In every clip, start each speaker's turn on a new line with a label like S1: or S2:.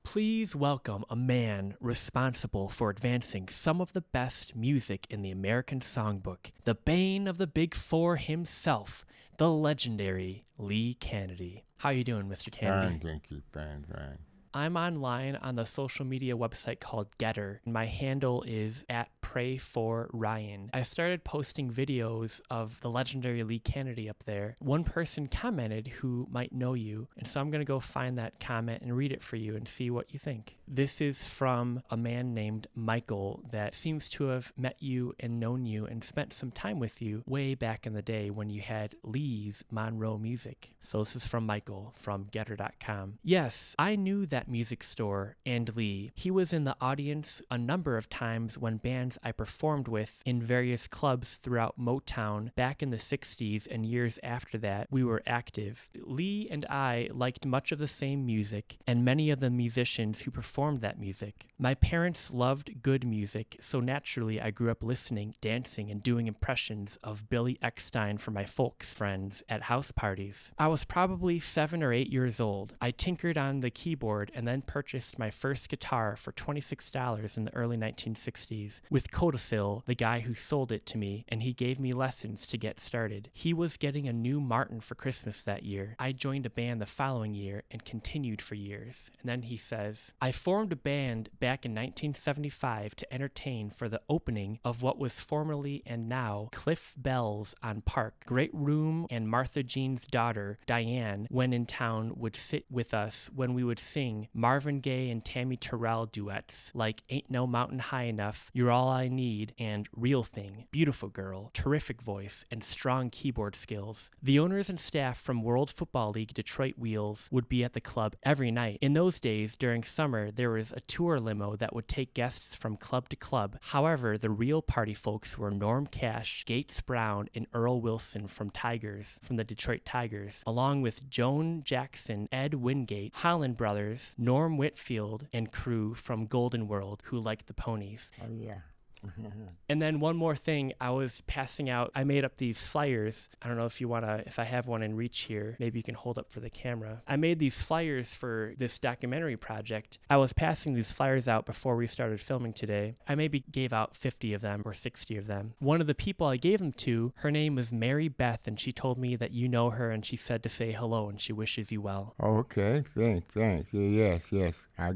S1: Please welcome a man responsible for advancing some of the best music in the American songbook, the bane of the Big Four himself, the legendary Lee Canady. How are you doing, Mr. Canady?
S2: Fine, thank you. Fine.
S1: I'm online on the social media website called Getter. My handle is at Pray4Ryan. I started posting videos of the legendary Lee Canady up there. One person commented who might know you, and so I'm going to go find that comment and read it for you and see what you think. This is from a man named Michael that seems to have met you and known you and spent some time with you way back in the day when you had Lee's Monroe Music. So this is from Michael from Getter.com. Yes, I knew that music store and Lee. He was in the audience a number of times when bands I performed with in various clubs throughout Motown back in the 60s and years after that we were active. Lee and I liked much of the same music and many of the musicians who performed that music. My parents loved good music, so naturally I grew up listening, dancing, and doing impressions of Billy Eckstine for my folks' friends at house parties. I was probably 7 or 8 years old. I tinkered on the keyboard and then purchased my first guitar for $26 in the early 1960s with Codicil, the guy who sold it to me, and he gave me lessons to get started. He was getting a new Martin for Christmas that year. I joined a band the following year and continued for years. And then he says, I formed a band back in 1975 to entertain for the opening of what was formerly and now Cliff Bell's on Park. Great room, and Martha Jean's daughter, Diane, when in town, would sit with us when we would sing Marvin Gaye and Tammy Terrell duets like Ain't No Mountain High Enough, You're All I Need, and Real Thing. Beautiful girl, terrific voice, and strong keyboard skills. The owners and staff from World Football League Detroit Wheels would be at the club every night. In those days, during summer, there was a tour limo that would take guests from club to club. However, the real party folks were Norm Cash, Gates Brown, and Earl Wilson from the Detroit Tigers, along with Joan Jackson, Ed Wingate, Holland Brothers, Norm Whitfield, and crew from Golden World who liked the ponies.
S2: Oh, yeah.
S1: And then one more thing, I was passing out, I made up these flyers. I don't know if I have one in reach here, maybe you can hold up for the camera. I made these flyers for this documentary project. I was passing these flyers out before we started filming today. I maybe gave out 50 of them or 60 of them. One of the people I gave them to, her name was Mary Beth, and she told me that you know her, and she said to say hello, and she wishes you well.
S2: Oh, okay. Thanks. Yes. I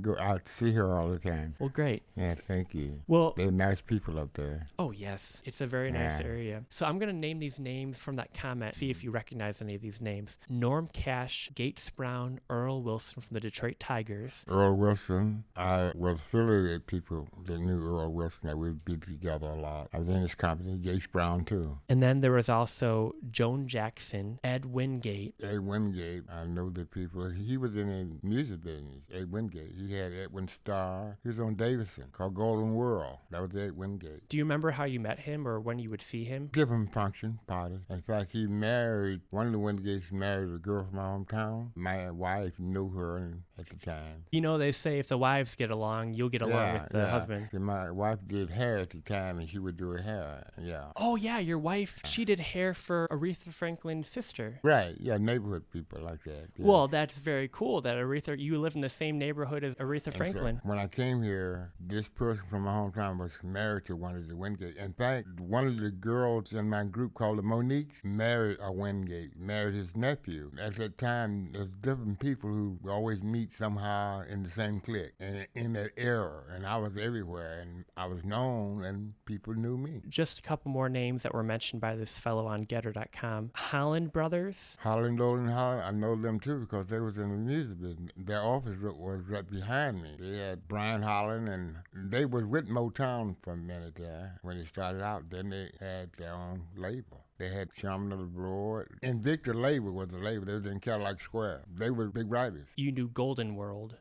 S2: see her all the time.
S1: Well, great.
S2: Yeah, thank you.
S1: Well,
S2: they're nice people up there.
S1: Oh, yes. It's a very nice area. So I'm going to name these names from that comment, see if you recognize any of these names. Norm Cash, Gates Brown, Earl Wilson from the Detroit Tigers.
S2: Earl Wilson, I was affiliated with people that knew Earl Wilson, that we'd be together a lot. I was in his company, Gates Brown, too.
S1: And then there was also Joan Jackson, Ed Wingate.
S2: Ed Wingate, I know the people. He was in the music business, Ed Wingate. He had Edwin Starr. He was on Davidson, called Golden World. That was Ed Wingate.
S1: Do you remember how you met him or when you would see him?
S2: Different function, parties. In fact, one of the Wingates married a girl from my hometown. My wife knew her at the time.
S1: You know, they say if the wives get along, you'll get along with the husband.
S2: See, my wife did hair at the time, and she would do her hair,
S1: Oh, yeah, your wife, she did hair for Aretha Franklin's sister.
S2: Right, neighborhood people like that. Yeah.
S1: Well, that's very cool that you live in the same neighborhood as Aretha Franklin.
S2: So when I came here, this person from my hometown was married to one of the Wingate. In fact, one of the girls in my group called the Moniques married a Wingate, married his nephew. At that time, there's different people who always meet somehow in the same clique and in that era. And I was everywhere, and I was known, and people knew me.
S1: Just a couple more names that were mentioned by this fellow on Getter.com. Holland Brothers.
S2: Holland, I know them too because they was in the music business. Their office was right behind me. They had Brian Holland, and they was with Motown for a minute there when they started out. Then they had their own label. They had Chairman of the Board. Invicta Label was the label. They was in Cadillac Square. They were big writers.
S1: You knew Golden World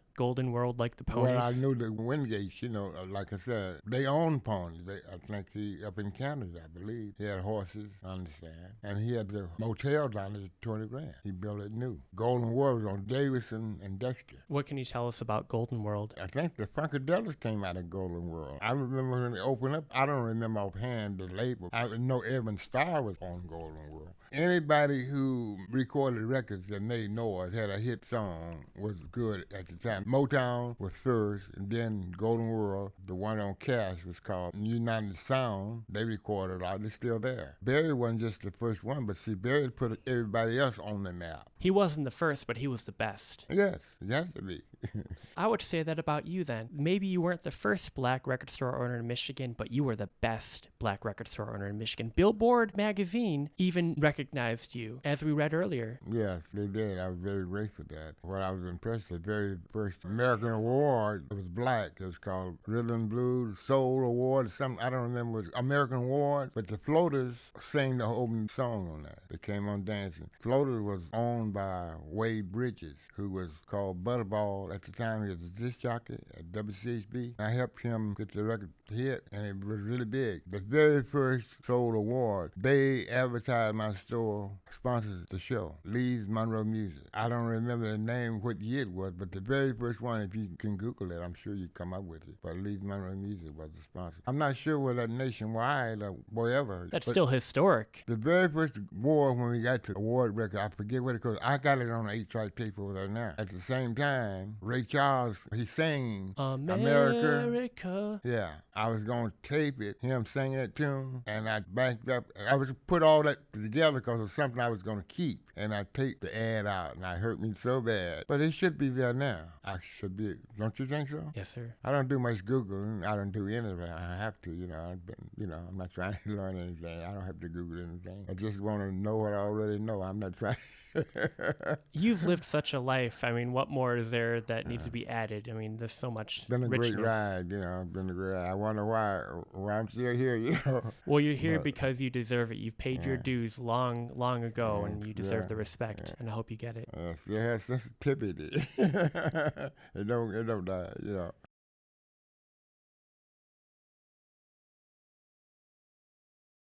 S1: like the ponies?
S2: Well, I knew the Wingates, like I said, they owned ponies. I think he, up in Canada, I believe. He had horses, I understand. And he had the motel down there at $20,000. He built it new. Golden World was on Davidson and Dexter.
S1: What can you tell us about Golden World?
S2: I think the Funkadelics came out of Golden World. I remember when they opened up, I don't remember offhand the label. I know Edwin Starr was on Golden World. Anybody who recorded records that made noise, had a hit song, was good at the time. Motown was first, and then Golden World, the one on Cash, was called United Sound. They recorded a lot. They're still there. Barry wasn't just the first one, but see, Barry put everybody else on the map.
S1: He wasn't the first, but he was the best.
S2: Yes, he has to be.
S1: I would say that about you then. Maybe you weren't the first black record store owner in Michigan, but you were the best black record store owner in Michigan. Billboard magazine even recognized you, as we read earlier.
S2: Yes, they did. I was very grateful for that. What I was impressed, the very first American award, it was black. It was called Rhythm Blues Soul Award or something. I don't remember. It was American Award, but the Floaters sang the opening song on that. They came on dancing. Floaters was owned by Wade Bridges, who was called Butterball. At the time, he was a disc jockey at WCHB. I helped him get the record hit, and it was really big. The very first Soul Award, they advertised my store, sponsored the show, Lee's Monroe Music. I don't remember the name, what year it was, but the very first one, if you can Google it, I'm sure you come up with it. But Lee's Monroe Music was the sponsor. I'm not sure whether that nationwide or wherever.
S1: That's still historic.
S2: The very first award, when we got to award record, I forget what it was. I got it on an 8-track tape over there now. At the same time, Ray Charles, he sang America. Yeah, I was going to tape it, him singing that tune, and I backed up. I was put all that together because it was something I was going to keep. And I taped the ad out, and it hurt me so bad. But it should be there now. I should be. Don't you think so?
S1: Yes, sir.
S2: I don't do much Googling. I don't do anything. I have to, I'm not trying to learn anything. I don't have to Google anything. I just want to know what I already know. I'm not trying.
S1: You've lived such a life. I mean, what more is there that needs to be added? I mean, there's so much
S2: been a
S1: richness.
S2: Great ride, been a great ride. I wonder why I'm still here,
S1: Well, you're here because you deserve it. You've paid your dues long ago, and you deserve the respect, and I hope you get it.
S2: It has sensitivity. It don't die,